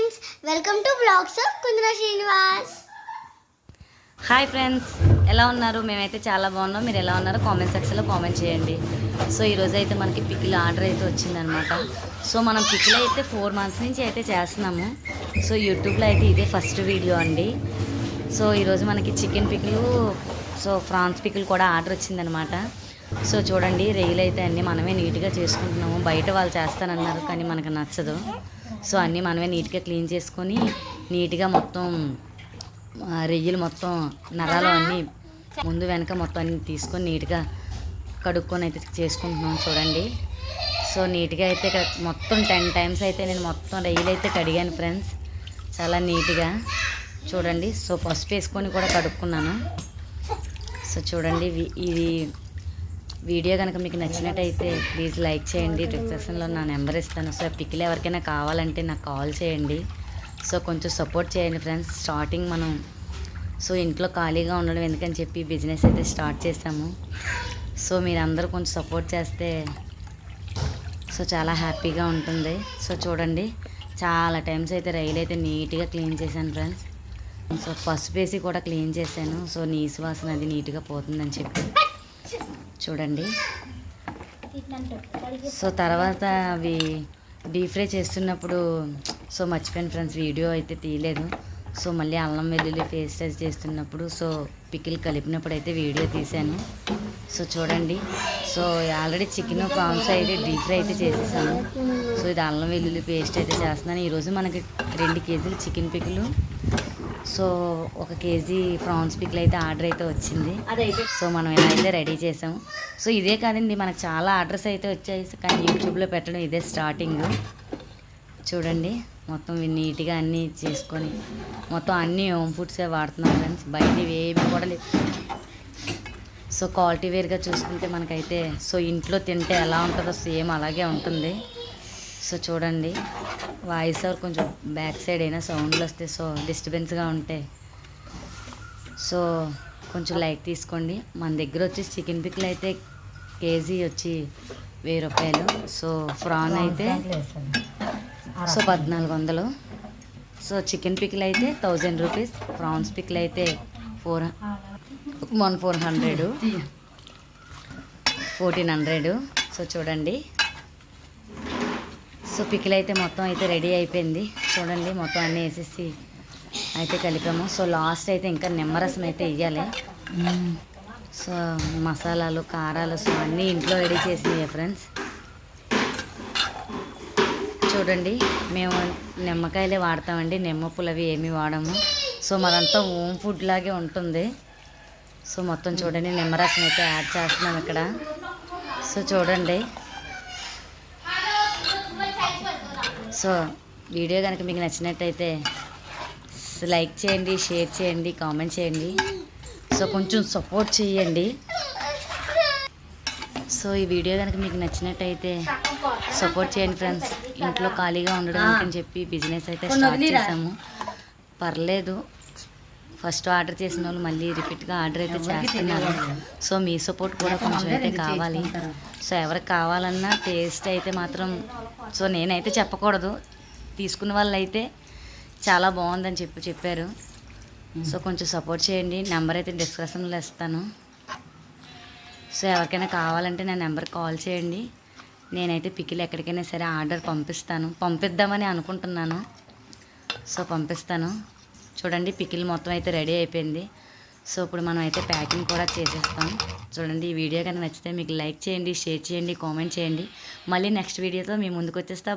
Friends, welcome to blogs of Kundana Srinivas. Hi friends, ఎలా ఉన్నారు? మేమైతే చాలా బాగున్నాం. మీరు ఎలా ఉన్నారో కామెంట్ సెక్షన్లో కామెంట్ చేయండి. సో ఈరోజు అయితే మనకి పికిల్ ఆర్డర్ అయితే వచ్చిందనమాట. సో మనం పికిల్ అయితే 4 months నుంచి అయితే చేస్తున్నాము. సో యూట్యూబ్లో అయితే ఇదే ఫస్ట్ వీడియో అండి. సో ఈరోజు మనకి chicken pickle, so prawns pickle కూడా ఆర్డర్ వచ్చిందనమాట. సో చూడండి, రొయ్యలు అయితే అన్నీ మనమే నీట్గా చేసుకుంటున్నాము. బయట వాళ్ళు చేస్తానన్నారు కానీ మనకు నచ్చదు. సో అన్నీ మనమే నీట్గా క్లీన్ చేసుకొని నీట్గా మొత్తం రొయ్యలు మొత్తం నరాలు అన్నీ ముందు వెనక మొత్తం అన్నీ తీసుకొని నీట్గా కడుక్కొని అయితే చేసుకుంటున్నాం. చూడండి, సో నీట్గా అయితే ఇక్కడ మొత్తం 10 times అయితే నేను మొత్తం రొయ్యలు అయితే కడిగాను ఫ్రెండ్స్, చాలా నీట్గా. చూడండి, సో పసుపు వేసుకొని కూడా కడుక్కున్నాను. సో చూడండి, ఇది వీడియో కనుక మీకు నచ్చినట్టయితే ప్లీజ్ లైక్ చేయండి. డిస్క్రిప్షన్లో నా నెంబర్ ఇస్తాను. సో పికిల్ ఎవరికైనా కావాలంటే నాకు కాల్ చేయండి. సో కొంచెం సపోర్ట్ చేయండి ఫ్రెండ్స్. స్టార్టింగ్ మనం సో ఇంట్లో ఖాళీగా ఉండడం ఎందుకని చెప్పి బిజినెస్ అయితే స్టార్ట్ చేసాము. సో మీరందరూ కొంచెం సపోర్ట్ చేస్తే సో చాలా హ్యాపీగా ఉంటుంది. సో చూడండి, చాలా టైమ్స్ అయితే రైలు అయితే నీట్గా క్లీన్ చేశాను ఫ్రెండ్స్. సో పసుపు వేసి కూడా క్లీన్ చేశాను. సో నీసు వాసన అది నీట్గా పోతుందని చెప్పి చూడండి. సో తర్వాత అవి డీప్ ఫ్రై చేస్తున్నప్పుడు సో మర్చిపోయాను ఫ్రెండ్స్, వీడియో అయితే తీయలేదు. సో మళ్ళీ అల్లం వెల్లుల్లి పేస్ట్ చేస్తున్నప్పుడు సో పికిల్ కలిపినప్పుడు అయితే వీడియో తీశాను. సో చూడండి, సో ఆల్రెడీ చికెన్ ప్రాన్స్ అయితే డీప్ ఫ్రై అయితే చేసేసాను. సో ఇది అల్లం వెల్లుల్లి పేస్ట్ అయితే చేస్తున్నాను. ఈరోజు మనకి 2 kgs chicken pickle, so 1 kg prawns pickle అయితే ఆర్డర్ అయితే వచ్చింది. సో మనం ఇలా అయితే రెడీ చేసాము. సో ఇదే కాదండి, మనకు చాలా ఆర్డర్స్ అయితే వచ్చాయి కానీ యూట్యూబ్లో పెట్టడం ఇదే స్టార్టింగ్. చూడండి, మొత్తం నీట్గా అన్నీ చేసుకొని మొత్తం అన్నీ హోమ్ ఫుడ్సే వాడుతున్నాం ఫ్రెండ్స్, బయట ఏమి కూడా లేదు. సో క్వాలిటీ వేర్గా చూసుకుంటే మనకైతే సో ఇంట్లో తింటే ఎలా ఉంటుందో సేమ్ అలాగే ఉంటుంది. సో చూడండి, వాయిస్ ఓవర్ కొంచెం బ్యాక్ సైడ్ అయినా సౌండ్లు వస్తే సో డిస్టర్బెన్స్గా ఉంటే సో కొంచెం లైక్ తీసుకోండి. మన దగ్గర వచ్చి చికెన్ పికిల్ అయితే కేజీ వచ్చి 1000 రూపాయలు. సో ఫ్రాన్ అయితే సో 1400. సో చికెన్ పికిల్ అయితే 1000 రూపీస్, ప్రాన్స్ పికిల్ అయితే 1400. సో చూడండి, సో పికిల్ అయితే మొత్తం అయితే రెడీ అయిపోయింది. చూడండి, మొత్తం అన్నీ వేసేసి అయితే కలిపాము. సో లాస్ట్ అయితే ఇంకా నిమ్మరసం అయితే వేయాలి. సో మసాలాలు, కారాలు సో అన్నీ ఇంట్లో రెడీ చేసినాయి ఫ్రెండ్స్. చూడండి, మేము నిమ్మకాయలే వాడతామండి, నిమ్మ పులవి ఏమీ వాడము. సో మరంతా హోమ్ ఫుడ్ లాగే ఉంటుంది. సో మొత్తం చూడండి, నిమ్మరసం అయితే యాడ్ చేస్తున్నాం ఇక్కడ. సో చూడండి, సో వీడియో కనుక మీకు నచ్చినట్టయితే లైక్ చేయండి, షేర్ చేయండి, కామెంట్ చేయండి. సో కొంచెం సపోర్ట్ చేయండి. సో ఈ వీడియో కనుక మీకు నచ్చినట్టయితే సపోర్ట్ చేయండి ఫ్రెండ్స్. ఇంట్లో ఖాళీగా ఉండడం అని చెప్పి బిజినెస్ అయితే స్టార్ట్ చేసాము. పర్లేదు, ఫస్ట్ ఆర్డర్ చేసిన వాళ్ళు మళ్ళీ రిపీట్గా ఆర్డర్ అయితే చేస్తున్నారు. సో మీ సపోర్ట్ కూడా కొంచెం అయితే కావాలి. సో ఎవరికి కావాలన్నా టేస్ట్ అయితే మాత్రం సో నేనైతే చెప్పకూడదు, తీసుకున్న వాళ్ళు అయితే చాలా బాగుందని చెప్పారు. సో కొంచెం సపోర్ట్ చేయండి. నెంబర్ అయితే డిస్క్రిప్షన్లో ఇస్తాను. సో ఎవరికైనా కావాలంటే నా నెంబర్కి కాల్ చేయండి. నేనైతే పికిల్ ఎక్కడికైనా సరే ఆర్డర్ పంపిద్దామని అనుకుంటున్నాను. సో పంపిస్తాను. చూడండి, పికిల్ మొత్తం అయితే రెడీ అయిపోయింది. సో ఇప్పుడు మనం అయితే ప్యాకింగ్ కూడా చేసేస్తాం. చూడండి, ఈ వీడియో కనుక నచ్చితే మీకు లైక్ చేయండి, షేర్ చేయండి, కామెంట్ చేయండి. మళ్ళీ నెక్స్ట్ వీడియోతో మీ ముందుకు వచ్చేస్తా.